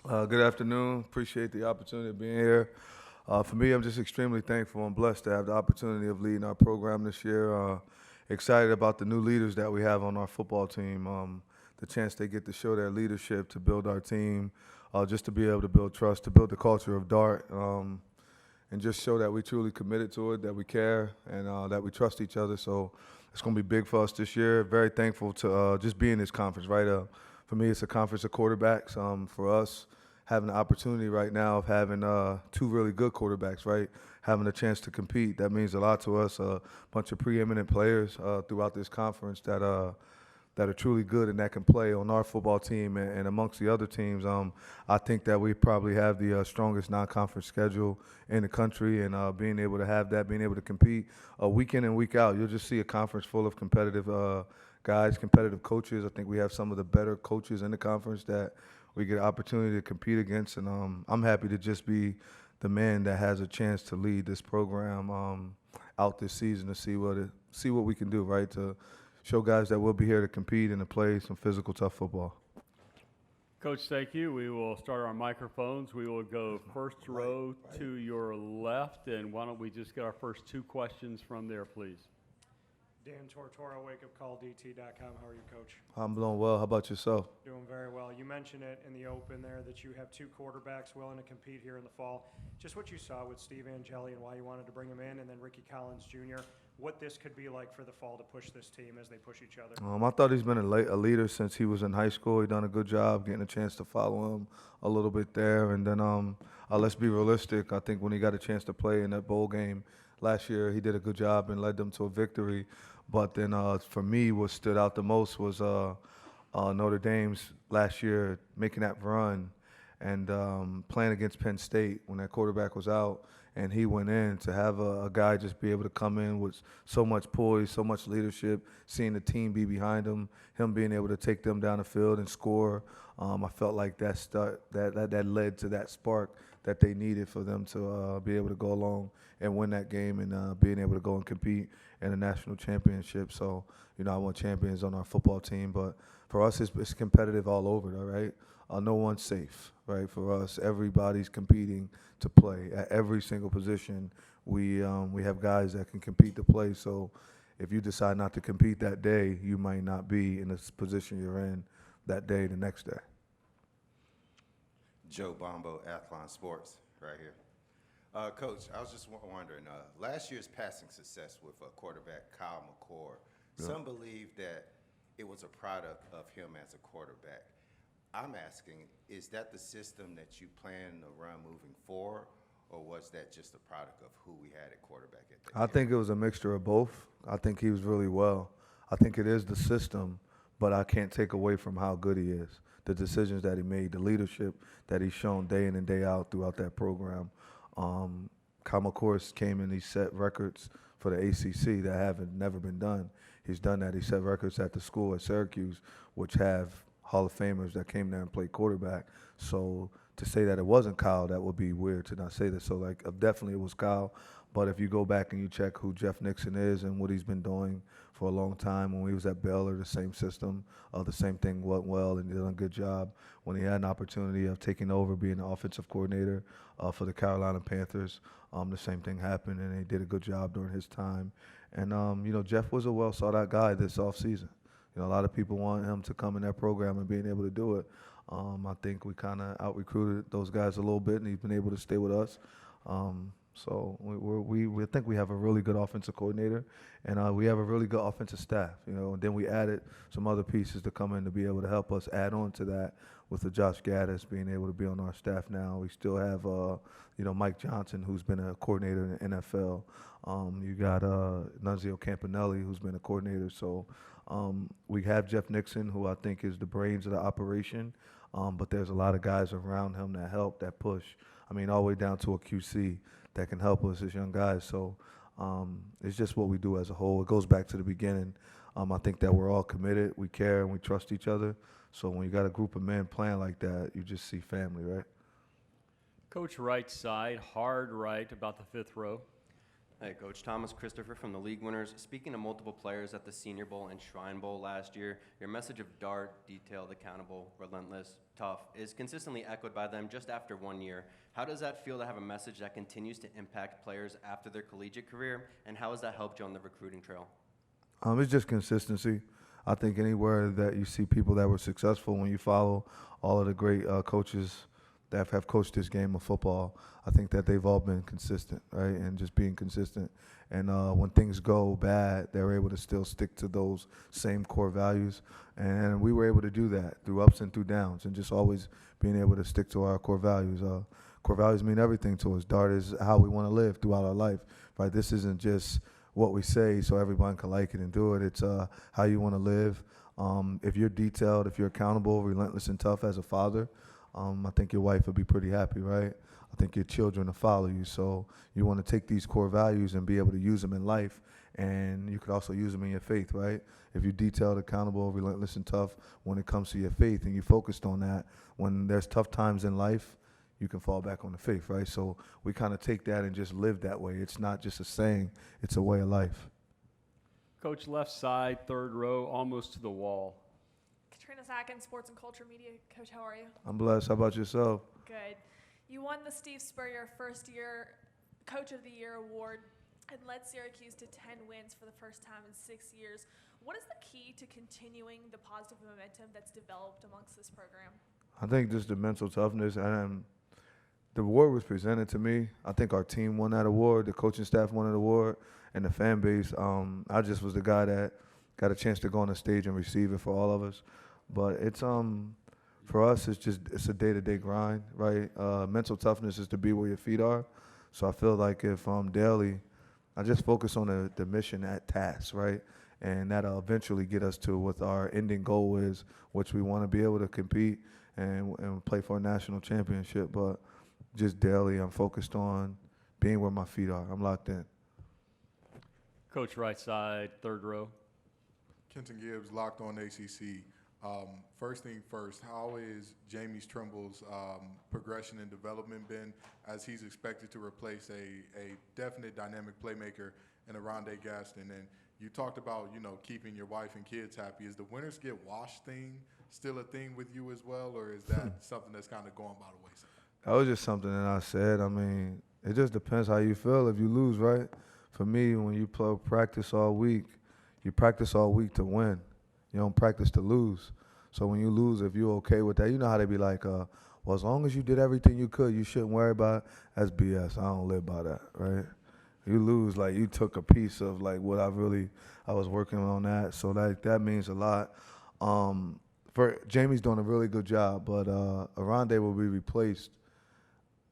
Good afternoon. Appreciate the opportunity of being here. For me, I'm just extremely thankful and blessed to have the opportunity of leading our program this year. Excited about the new leaders that we have on our football team. The chance they get to show their leadership to build our team, just to be able to build trust, to build the culture of Dart, and just show that we truly committed to it, that we care, and that we trust each other. So it's going to be big for us this year. Very thankful to just be in this conference, right? For me, it's a conference of quarterbacks. For us, having the opportunity right now of having two really good quarterbacks, right? Having a chance to compete, that means a lot to us. A bunch of preeminent players throughout this conference that are truly good and that can play on our football team and amongst the other teams. I think that we probably have the strongest non-conference schedule in the country, and being able to have that, being able to compete week in and week out, you'll just see a conference full of competitive guys, competitive coaches. I think we have some of the better coaches in the conference that we get an opportunity to compete against, and I'm happy to just be the man that has a chance to lead this program out this season to see what we can do, right? To show guys that we'll be here to compete and to play some physical, tough football. Coach, thank you. We will start our microphones. We will go first row to your left, and why don't we just get our first two questions from there, please? Dan Tortora, wakeupcalldt.com. How are you, Coach? I'm doing well. How about yourself? Doing very well. You mentioned it in the open there that you have two quarterbacks willing to compete here in the fall. Just what you saw with Steve Angeli and why you wanted to bring him in, and then Ricky Collins Jr., what this could be like for the fall to push this team as they push each other. I thought he's been a leader since he was in high school. He done a good job getting a chance to follow him a little bit there. And then let's be realistic. I think when he got a chance to play in that bowl game last year, he did a good job and led them to a victory. But then for me, what stood out the most was Notre Dame's last year making that run and playing against Penn State when that quarterback was out. And he went in to have a guy just be able to come in with so much poise, so much leadership, seeing the team be behind him being able to take them down the field and score. I felt like that led to that spark that they needed for them to be able to go along and win that game and being able to go and compete in a national championship. So, I want champions on our football team, but for us, it's competitive all over, all right? No one's safe, right? For us, everybody's competing to play at every single position. We have guys that can compete to play. So if you decide not to compete that day, you might not be in the position you're in that day the next day. Joe Bombo, Athlon Sports, right here. Coach, I was just wondering, last year's passing success with quarterback Kyle McCord, some believe that it was a product of him as a quarterback. I'm asking, is that the system that you plan to run moving forward, or was that just a product of who we had at quarterback at that time? I think it was a mixture of both. I think he was really well. I think it is the system, but I can't take away from how good he is. The decisions that he made, the leadership that he's shown day in and day out throughout that program. Kyle McCord came and he set records for the ACC that haven't never been done. He's done that. He set records at the school at Syracuse, which have Hall of Famers that came there and played quarterback. So to say that it wasn't Kyle, that would be weird to not say that. So definitely it was Kyle. But if you go back and you check who Jeff Nixon is and what he's been doing for a long time, when he was at Baylor, the same system, the same thing went well and did a good job. When he had an opportunity of taking over, being the offensive coordinator for the Carolina Panthers, the same thing happened, and he did a good job during his time. And Jeff was a well sought out guy this offseason. A lot of people want him to come in that program and being able to do it. I think we kind of out-recruited those guys a little bit, and he's been able to stay with us. So we think we have a really good offensive coordinator, and we have a really good offensive staff. And then we added some other pieces to come in to be able to help us add on to that with the Josh Gaddis being able to be on our staff now. We still have Mike Johnson, who's been a coordinator in the NFL. You got Nunzio Campanelli, who's been a coordinator. So we have Jeff Nixon, who I think is the brains of the operation, but there's a lot of guys around him that help, that push. All the way down to a QC that can help us as young guys. So it's just what we do as a whole. It goes back to the beginning. I think that we're all committed, we care, and we trust each other. So when you got a group of men playing like that, you just see family, right? Coach, right side, hard right, about the fifth row. Hey, Coach Thomas Christopher from the League Winners. Speaking to multiple players at the Senior Bowl and Shrine Bowl last year, your message of dart, detailed, accountable, relentless, tough is consistently echoed by them just after 1 year. How does that feel to have a message that continues to impact players after their collegiate career, and how has that helped you on the recruiting trail? It's just consistency. I think anywhere that you see people that were successful, when you follow all of the great coaches that have coached this game of football, I think that they've all been consistent, right? And just being consistent. And when things go bad, they're able to still stick to those same core values. And we were able to do that through ups and through downs, and just always being able to stick to our core values. Core values mean everything to us. DART is how we want to live throughout our life, right? This isn't just what we say so everyone can like it and do it. It's how you want to live. If you're detailed, if you're accountable, relentless, and tough as a father, I think your wife will be pretty happy, right? I think your children will follow you. So you want to take these core values and be able to use them in life, and you could also use them in your faith, right? If you're detailed, accountable, relentless, and tough when it comes to your faith, and you're focused on that, when there's tough times in life, you can fall back on the faith, right? So we kind of take that and just live that way. It's not just a saying, it's a way of life. Coach, left side, third row, almost to the wall. Katrina Sacken, Sports and Culture Media. Coach, how are you? I'm blessed. How about yourself? Good. You won the Steve Spurrier First Year Coach of the Year award and led Syracuse to 10 wins for the first time in 6 years. What is the key to continuing the positive momentum that's developed amongst this program? I think just the mental toughness, and the award was presented to me. I think our team won that award, the coaching staff won that award, and the fan base. I just was the guy that got a chance to go on the stage and receive it for all of us. But it's for us, it's a day-to-day grind, right? Mental toughness is to be where your feet are. So I feel like if daily, I just focus on the mission at task, right? And that'll eventually get us to what our ending goal is, which we want to be able to compete and play for a national championship. But just daily, I'm focused on being where my feet are. I'm locked in. Coach, right side, third row. Kenton Gibbs, Locked On ACC. First thing first, how is Jamie Trimble's progression and development been as he's expected to replace a definite dynamic playmaker in Arondé Gaston? And you talked about, keeping your wife and kids happy. Is the winners get washed thing still a thing with you as well, or is that something that's kind of going by the wayside? That was just something that I said. I mean, it just depends how you feel if you lose, right? For me, when you practice all week, you practice all week to win. You don't practice to lose. So when you lose, if you're okay with that, you know how they be like, well, as long as you did everything you could, you shouldn't worry about it. That's BS. I don't live by that, right? You lose, like you took a piece of like what I was working on that. So that means a lot. Jamie's doing a really good job, but Arondé will be replaced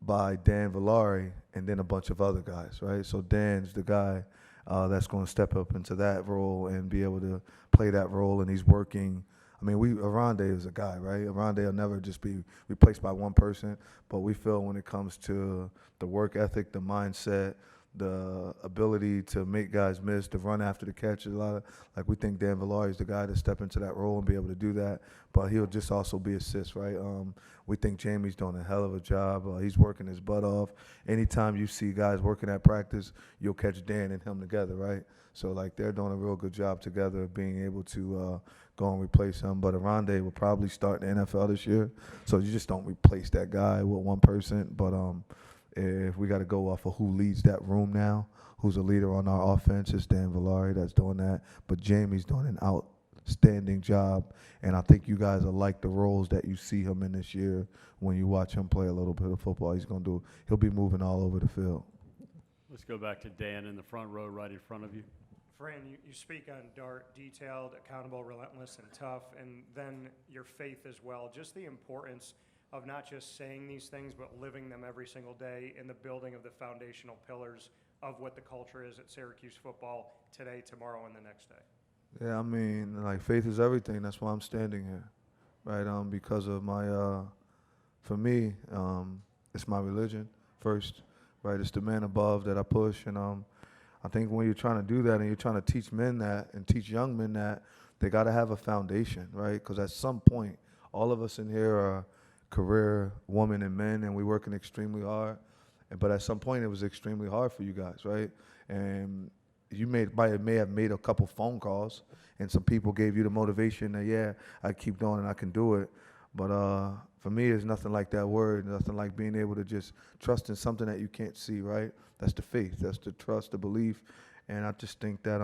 by Dan Villari and then a bunch of other guys, right? So Dan's the guy that's going to step up into that role and be able to play that role, and he's working. I mean, Arondé is a guy, right? Arondé will never just be replaced by one person, but we feel when it comes to the work ethic, the mindset, the ability to make guys miss, to run after the catch, we think Dan Villari is the guy to step into that role and be able to do that, but he'll just also be assist, right? We think Jamie's doing a hell of a job. He's working his butt off. Anytime you see guys working at practice, you'll catch Dan and him together, right? So they're doing a real good job together of being able to go and replace him. But Arondé will probably start in the NFL this year, so you just don't replace that guy with one person. But if we got to go off of who leads that room now, who's a leader on our offense, it's Dan Villari that's doing that. But Jamie's doing an outstanding job, and I think you guys will like the roles that you see him in this year when you watch him play a little bit of football. He'll be moving all over the field. Let's go back to Dan in the front row right in front of you. Fran, you speak on DART, detailed, accountable, relentless, and tough, and then your faith as well. Just the importance of not just saying these things, but living them every single day in the building of the foundational pillars of what the culture is at Syracuse football today, tomorrow, and the next day. Yeah, I mean, faith is everything. That's why I'm standing here, right? Because of my, for me, it's my religion first, right? It's the man above that I push, and I think when you're trying to do that and you're trying to teach men that and teach young men that, they got to have a foundation, right? Because at some point, all of us in here are career women and men, and we're working extremely hard. But at some point, it was extremely hard for you guys, right? and you may have made a couple phone calls, and some people gave you the motivation that, yeah, I keep going and I can do it. But for me, it's nothing like that word, nothing like being able to just trust in something that you can't see, right? That's the faith, that's the trust, the belief. And I just think that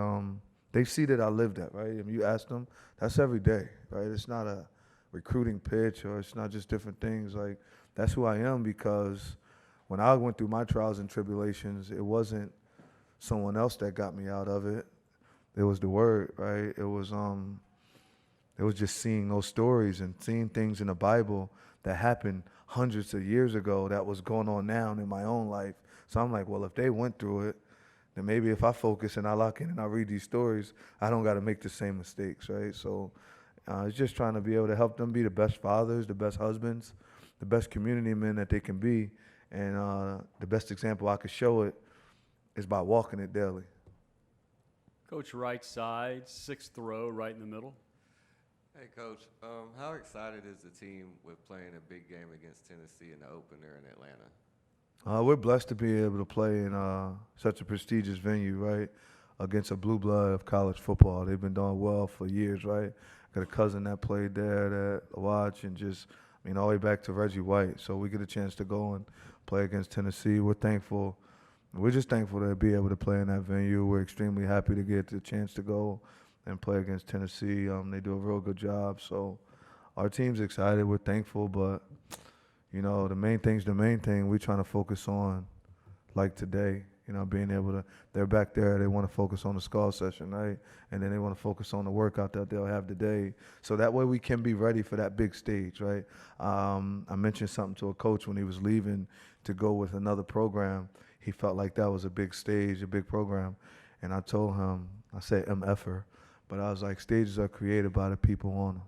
they see that I live that, right? If you ask them, that's every day, right? It's not a recruiting pitch, or it's not just different things. Like, that's who I am, because when I went through my trials and tribulations, it wasn't someone else that got me out of it. It was the word, right? It was just seeing those stories and seeing things in the Bible that happened hundreds of years ago that was going on now in my own life. So I'm like, well, if they went through it, then maybe if I focus and I lock in and I read these stories, I don't got to make the same mistakes, right? So it's just trying to be able to help them be the best fathers, the best husbands, the best community men that they can be. And the best example I could show it is by walking it daily. Coach, right side, 6th row, right in the middle. Hey, Coach, how excited is the team with playing a big game against Tennessee in the opener in Atlanta? We're blessed to be able to play in such a prestigious venue, right, against a blue blood of college football. They've been doing well for years, right? Got a cousin that played there that I watch, and just, all the way back to Reggie White. So we get a chance to go and play against Tennessee. We're thankful. We're just thankful to be able to play in that venue. We're extremely happy to get the chance to go and play against Tennessee. They do a real good job. So our team's excited. We're thankful, but the main thing's the main thing. We're trying to focus on, like today, being able to, they're back there, they want to focus on the skull session, right? And then they want to focus on the workout that they'll have today. So that way we can be ready for that big stage, right? I mentioned something to a coach when he was leaving to go with another program. He felt like that was a big stage, a big program. And I told him, I said MFer, but I was like, stages are created by the people on them.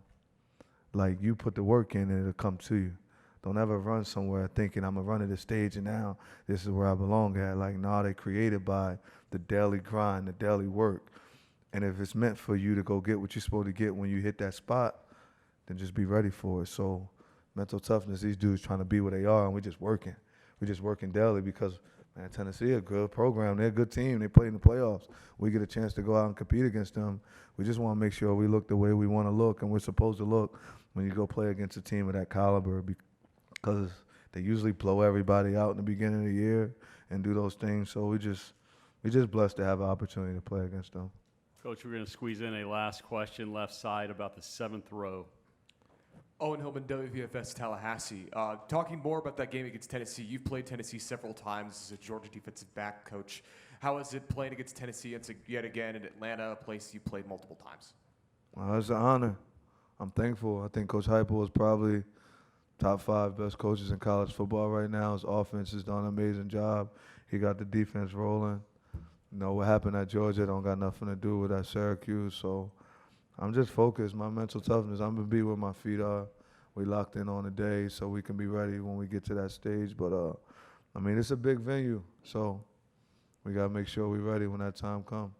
Like, you put the work in and it'll come to you. Don't ever run somewhere thinking I'm going to run to this stage and now this is where I belong at. Like, no, they're created by the daily grind, the daily work. And if it's meant for you to go get what you're supposed to get when you hit that spot, then just be ready for it. So mental toughness, these dudes trying to be where they are, and we're just working. We're just working daily because, man, Tennessee, a good program. They're a good team. They play in the playoffs. We get a chance to go out and compete against them. We just want to make sure we look the way we want to look and we're supposed to look when you go play against a team of that caliber, because they usually blow everybody out in the beginning of the year and do those things. So we just blessed to have an opportunity to play against them. Coach, we're going to squeeze in a last question, left side, about the 7th row. Owen Hillman, WVFS Tallahassee. Talking more about that game against Tennessee, you've played Tennessee several times as a Georgia defensive back coach. How is it playing against Tennessee yet again in Atlanta, a place you played multiple times? Well, it's an honor. I'm thankful. I think Coach Heupel is probably top 5 best coaches in college football right now. His offense has done an amazing job. He got the defense rolling. What happened at Georgia don't got nothing to do with that Syracuse. So I'm just focused. My mental toughness, I'm going to be where my feet are. We locked in on the day so we can be ready when we get to that stage. But, it's a big venue, so we got to make sure we're ready when that time comes.